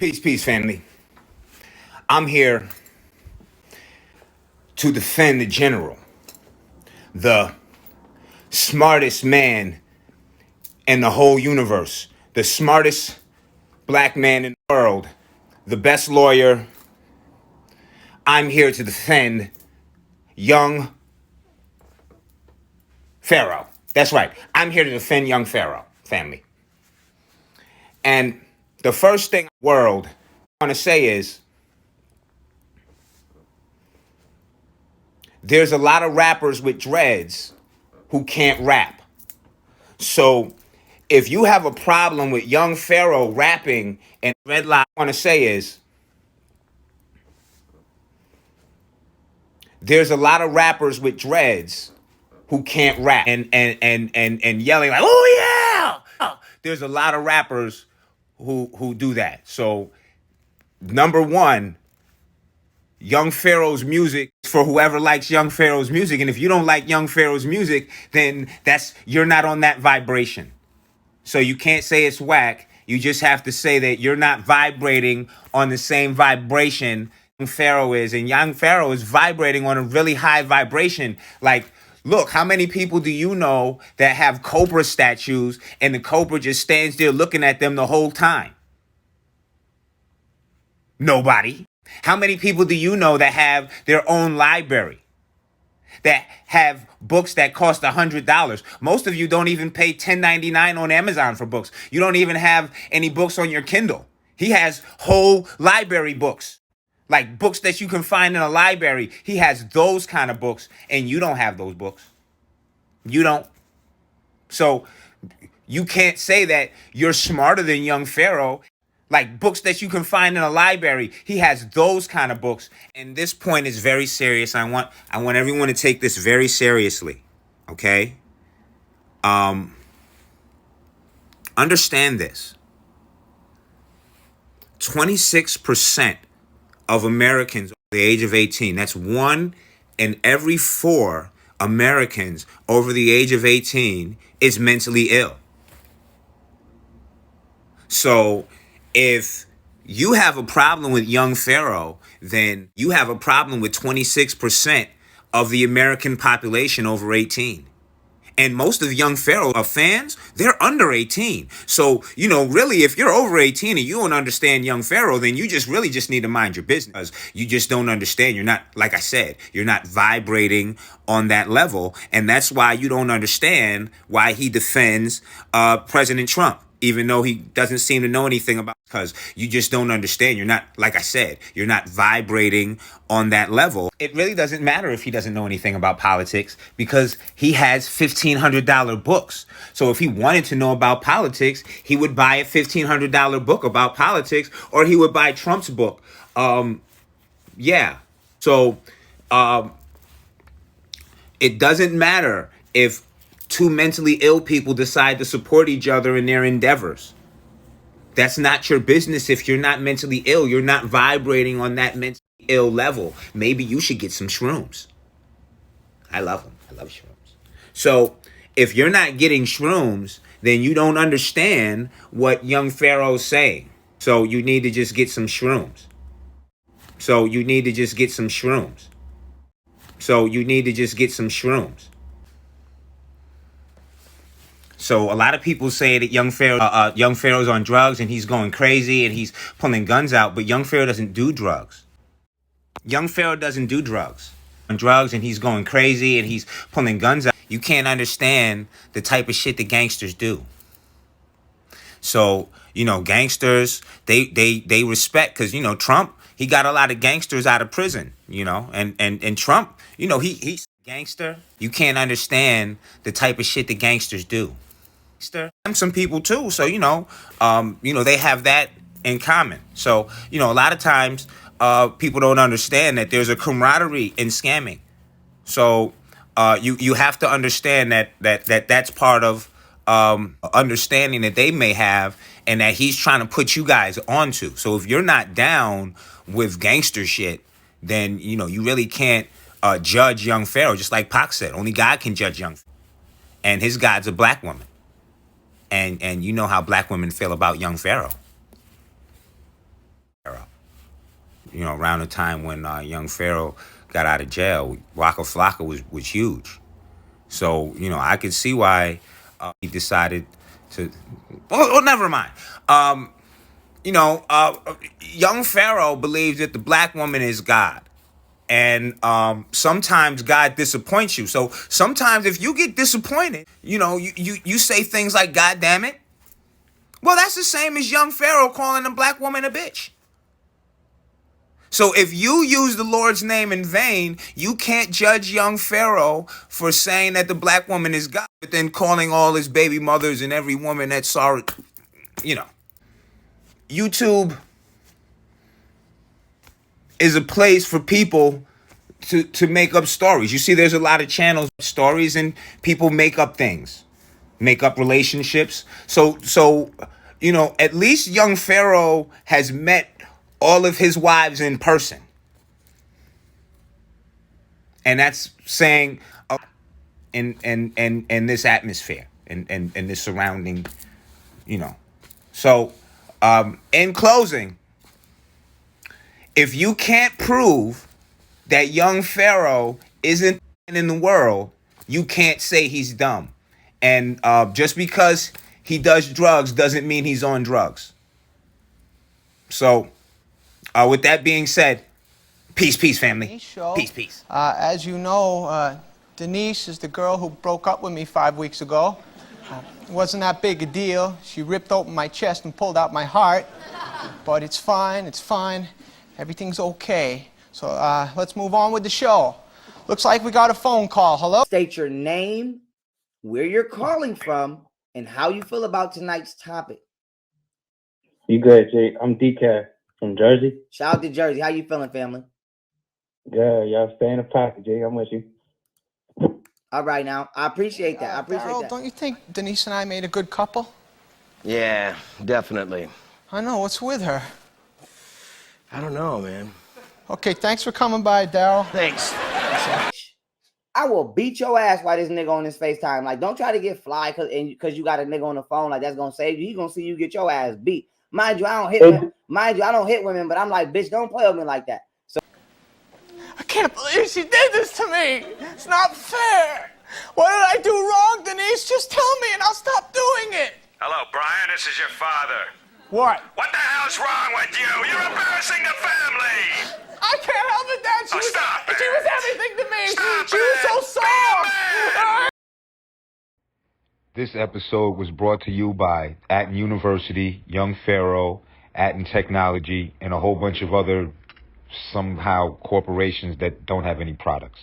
Peace, peace, family. I'm here to defend the general, the smartest man in the whole universe, the smartest black man in the world, the best lawyer. I'm here to defend young Pharaoh. That's right. I'm here to defend young Pharaoh, family. And the first thing world I want to say is there's a lot of rappers with dreads who can't rap. So if you have a problem with young Pharaoh rapping and dreadlock, I want to say is there's a lot of rappers with dreads who can't rap and yelling like, "Oh yeah!" There's a lot of rappers who do that. So number one, Young Pharaoh's music for whoever likes Young Pharaoh's music. And if you don't like Young Pharaoh's music, then you're not on that vibration. So you can't say it's whack. You just have to say that you're not vibrating on the same vibration Young Pharaoh is. And Young Pharaoh is vibrating on a really high vibration. Like, look, how many people do you know that have Cobra statues and the Cobra just stands there looking at them the whole time? Nobody. How many people do you know that have their own library, that have books that cost $100? Most of you don't even pay $10.99 on Amazon for books. You don't even have any books on your Kindle. He has whole library books, like books that you can find in a library. He has those kind of books, and you don't have those books. You don't. So you can't say that you're smarter than young Pharaoh. Like books that you can find in a library. He has those kind of books. And this point is very serious. I want everyone to take this very seriously. Okay? Understand this. 26% of Americans over the age of 18, that's 1 in every 4 Americans over the age of 18 is mentally ill. So if you have a problem with young Pharaoh, then you have a problem with 26% of the American population over 18. And most of young Pharaoh fans, they're under 18. So, really, if you're over 18 and you don't understand young Pharaoh, then you just need to mind your business. You just don't understand. You're not, like I said, you're not vibrating on that level. And that's why you don't understand why he defends President Trump, even though he doesn't seem to know anything about, because you just don't understand. You're not, like I said, you're not vibrating on that level. It really doesn't matter if he doesn't know anything about politics, because he has $1,500 books. So if he wanted to know about politics, he would buy a $1,500 book about politics, or he would buy Trump's book. Yeah. So it doesn't matter if two mentally ill people decide to support each other in their endeavors. That's not your business. If you're not mentally ill, you're not vibrating on that mentally ill level. Maybe you should get some shrooms. I love them. I love shrooms. So if you're not getting shrooms, then you don't understand what young Pharaoh's saying. So you need to just get some shrooms. So you need to just get some shrooms. So you need to just get some shrooms. So a lot of people say that young Pharaoh's on drugs and he's going crazy and he's pulling guns out, but young Pharaoh doesn't do drugs. Young Pharaoh doesn't do drugs. On drugs and he's going crazy and he's pulling guns out. You can't understand the type of shit that gangsters do. So, gangsters, they respect, because, Trump, he got a lot of gangsters out of prison, and Trump, he's a gangster. You can't understand the type of shit that gangsters do. And some people too. So, they have that in common. So, a lot of times people don't understand that there's a camaraderie in scamming. So you have to understand that's part of understanding that they may have, and that he's trying to put you guys onto. So if you're not down with gangster shit, then, you really can't judge young Pharaoh. Just like Pac said, only God can judge young Pharaoh. And his God's a black woman. And you know how black women feel about young Pharaoh. around the time when young Pharaoh got out of jail. Waka Flocka was huge. So, I could see why he decided to. Well, never mind. Young Pharaoh believes that the black woman is God. And sometimes God disappoints you. So sometimes if you get disappointed, you say things like, God damn it. Well, that's the same as young Pharaoh calling a black woman a bitch. So if you use the Lord's name in vain, you can't judge young Pharaoh for saying that the black woman is God, but then calling all his baby mothers and every woman that saw it, YouTube is a place for people to make up stories. You see, there's a lot of channels, stories, and people make up things, make up relationships. So at least young Pharaoh has met all of his wives in person. And that's saying in this atmosphere and this surrounding, So in closing, if you can't prove that young Pharaoh isn't in the world, you can't say he's dumb. And just because he does drugs doesn't mean he's on drugs. So with that being said, peace, family. Peace. As you know, Denise is the girl who broke up with me 5 weeks ago. It wasn't that big a deal. She ripped open my chest and pulled out my heart. But it's fine. Everything's okay. So let's move on with the show. Looks like we got a phone call. Hello? State your name, where you're calling from, and how you feel about tonight's topic. You good, Jay? I'm DK from Jersey. Shout out to Jersey. How you feeling, family? Good. Y'all stay in the pocket, Jay. I'm with you. All right, now. I appreciate that. Pharaoh, don't you think Denise and I made a good couple? Yeah, definitely. I know. What's with her? I don't know, man. Okay, thanks for coming by, Daryl. Thanks. I will beat your ass while this nigga on this FaceTime. Like, don't try to get fly because you got a nigga on the phone. Like, that's gonna save you. He gonna see you get your ass beat. Mind you, I don't hit women, but I'm like, bitch, don't play with me like that. So I can't believe she did this to me. It's not fair. What did I do wrong, Denise? Just tell me and I'll stop doing it. Hello, Brian. This is your father. What? What the hell's wrong with you? You're embarrassing the family. I can't help it, Dad. She was everything to me. Stop she was so soft. This episode was brought to you by Atten University, Young Pharaoh, Atten Technology, and a whole bunch of other somehow corporations that don't have any products.